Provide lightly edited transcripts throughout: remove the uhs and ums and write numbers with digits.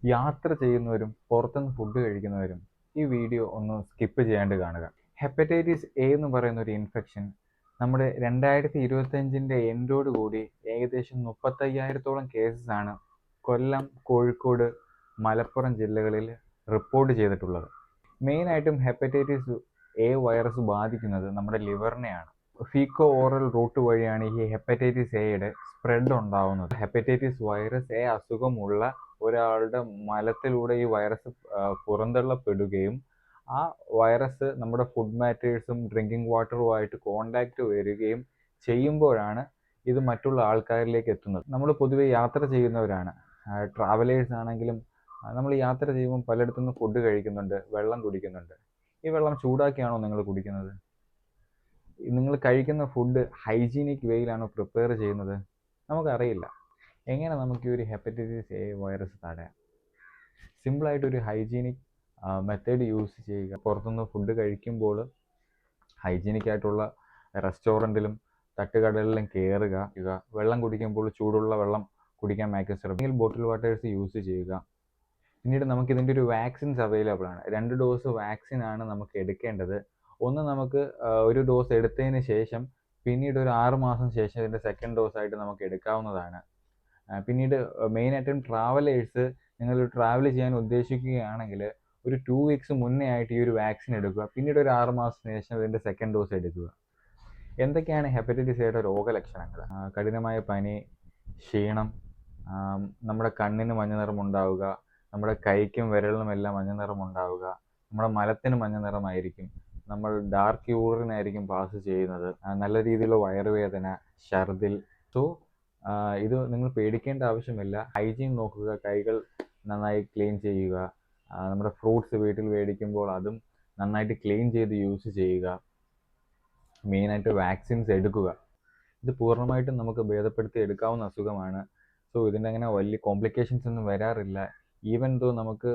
യാത്ര ചെയ്യുന്നവരും പുറത്തുനിന്ന് ഫുഡ് കഴിക്കുന്നവരും ഈ വീഡിയോ ഒന്ന് സ്കിപ്പ് ചെയ്യാണ്ട് കാണുക. ഹെപ്പറ്റൈറ്റിസ് എ എന്ന് പറയുന്ന ഒരു ഇൻഫെക്ഷൻ നമ്മുടെ 2025 എൻഡോടുകൂടി ഏകദേശം 35,000-ഓളം കേസസ് ആണ് കൊല്ലം, കോഴിക്കോട്, മലപ്പുറം ജില്ലകളിൽ റിപ്പോർട്ട് ചെയ്തിട്ടുള്ളത്. മെയിനായിട്ടും ഹെപ്പറ്റൈറ്റിസ് എ വൈറസ് ബാധിക്കുന്നത് നമ്മുടെ ലിവറിനെയാണ്. ഫീക്കോ ഓറൽ റൂട്ട് വഴിയാണ് ഈ ഹെപ്പറ്റൈറ്റിസ് എയുടെ സ്പ്രെഡ് ഉണ്ടാവുന്നത്. ഹെപ്പറ്റൈറ്റിസ് വൈറസ് എ അസുഖമുള്ള ഒരാളുടെ മലത്തിലൂടെ ഈ വൈറസ് പുറന്തള്ളപ്പെടുകയും ആ വൈറസ് നമ്മുടെ ഫുഡ് മാറ്റേഴ്സും ഡ്രിങ്കിങ് വാട്ടറുമായിട്ട് കോണ്ടാക്ട് വരികയും ചെയ്യുമ്പോഴാണ് ഇത് മറ്റുള്ള ആൾക്കാരിലേക്ക് എത്തുന്നത്. നമ്മൾ പൊതുവെ യാത്ര ചെയ്യുന്നവരാണ്, ട്രാവലേഴ്സ് ആണെങ്കിലും നമ്മൾ യാത്ര ചെയ്യുമ്പോൾ പലയിടത്തുനിന്ന് ഫുഡ് കഴിക്കുന്നുണ്ട്, വെള്ളം കുടിക്കുന്നുണ്ട്. ഈ വെള്ളം ചൂടാക്കിയാണോ നിങ്ങൾ കുടിക്കുന്നത്? നിങ്ങൾ കഴിക്കുന്ന ഫുഡ് ഹൈജീനിക് വേയിലാണോ പ്രിപ്പയർ ചെയ്യുന്നത്? നമുക്കറിയില്ല. എങ്ങനെ നമുക്ക് ഈ ഒരു ഹെപ്പറ്റൈറ്റിസ് എ വൈറസ് തടയാം? സിമ്പിളായിട്ടൊരു ഹൈജീനിക് മെത്തേഡ് യൂസ് ചെയ്യുക. പുറത്തുനിന്ന് ഫുഡ് കഴിക്കുമ്പോൾ ഹൈജീനിക് ആയിട്ടുള്ള റെസ്റ്റോറൻറ്റിലും തട്ടുകടലിലും കയറുക. വെള്ളം കുടിക്കുമ്പോൾ ചൂടുള്ള വെള്ളം കുടിക്കാൻ മാക്സിമം ശ്രമിക്കുക. ബോട്ടിൽ വാട്ടേഴ്സ് യൂസ് ചെയ്യുക. പിന്നീട് നമുക്കിതിൻ്റെ ഒരു വാക്സിൻസ് അവൈലബിൾ ആണ്. 2 ഡോസ് വാക്സിനാണ് നമുക്ക് എടുക്കേണ്ടത്. ഒന്ന് നമുക്ക് ഒരു ഡോസ് എടുത്തതിന് ശേഷം പിന്നീട് ഒരു 6 മാസം ശേഷം ഇതിൻ്റെ സെക്കൻഡ് ഡോസായിട്ട് നമുക്ക് എടുക്കാവുന്നതാണ്. പിന്നീട് മെയിനായിട്ടും ട്രാവലേഴ്സ്, നിങ്ങൾ ട്രാവൽ ചെയ്യാൻ ഉദ്ദേശിക്കുകയാണെങ്കിൽ ഒരു 2 വീക്സ് മുന്നേ ആയിട്ട് ഈ ഒരു വാക്സിൻ എടുക്കുക. പിന്നീട് ഒരു 6 മാസത്തിന് ശേഷം ഇതിൻ്റെ സെക്കൻഡ് ഡോസ് എടുക്കുക. എന്തൊക്കെയാണ് ഹെപ്പറ്റൈറ്റിസ് എയുടെ രോഗലക്ഷണങ്ങൾ? കഠിനമായ പനി, ക്ഷീണം, നമ്മുടെ കണ്ണിന് മഞ്ഞ നിറം ഉണ്ടാവുക, നമ്മുടെ കൈക്കും വിരലിനും എല്ലാം മഞ്ഞ നിറം ഉണ്ടാവുക, നമ്മുടെ മലത്തിന് മഞ്ഞ നിറമായിരിക്കും, നമ്മൾ ഡാർക്ക് യൂറിനായിരിക്കും പാസ് ചെയ്യുന്നത്, നല്ല രീതിയിലുള്ള വയറുവേദന, ഛർദിൽ. സോ ഇത് നിങ്ങൾ പേടിക്കേണ്ട ആവശ്യമില്ല. ഹൈജീൻ നോക്കുക, കൈകൾ നന്നായി ക്ലീൻ ചെയ്യുക, നമ്മുടെ ഫ്രൂട്ട്സ് വീട്ടിൽ മേടിക്കുമ്പോൾ അതും നന്നായിട്ട് ക്ലീൻ ചെയ്ത് യൂസ് ചെയ്യുക. മെയിനായിട്ട് വാക്സിൻസ് എടുക്കുക. ഇത് പൂർണ്ണമായിട്ടും നമുക്ക് ഭേദപ്പെടുത്തി എടുക്കാവുന്ന അസുഖമാണ്. സോ ഇതിൻ്റെ അങ്ങനെ വലിയ കോംപ്ലിക്കേഷൻസ് ഒന്നും വരാറില്ല. ഈവൻ ദോ നമുക്ക്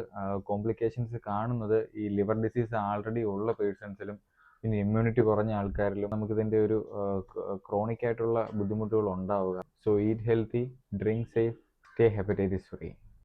കോംപ്ലിക്കേഷൻസ് കാണുന്നത് ഈ ലിവർ ഡിസീസ് ആൾറെഡി ഉള്ള പേഴ്സൺസിലും പിന്നെ ഇമ്മ്യൂണിറ്റി കുറഞ്ഞ ആൾക്കാരിലും നമുക്കിതിൻ്റെ ഒരു ക്രോണിക് ആയിട്ടുള്ള ബുദ്ധിമുട്ടുകൾ ഉണ്ടാവുക. So eat healthy, drink safe, stay hepatitis free.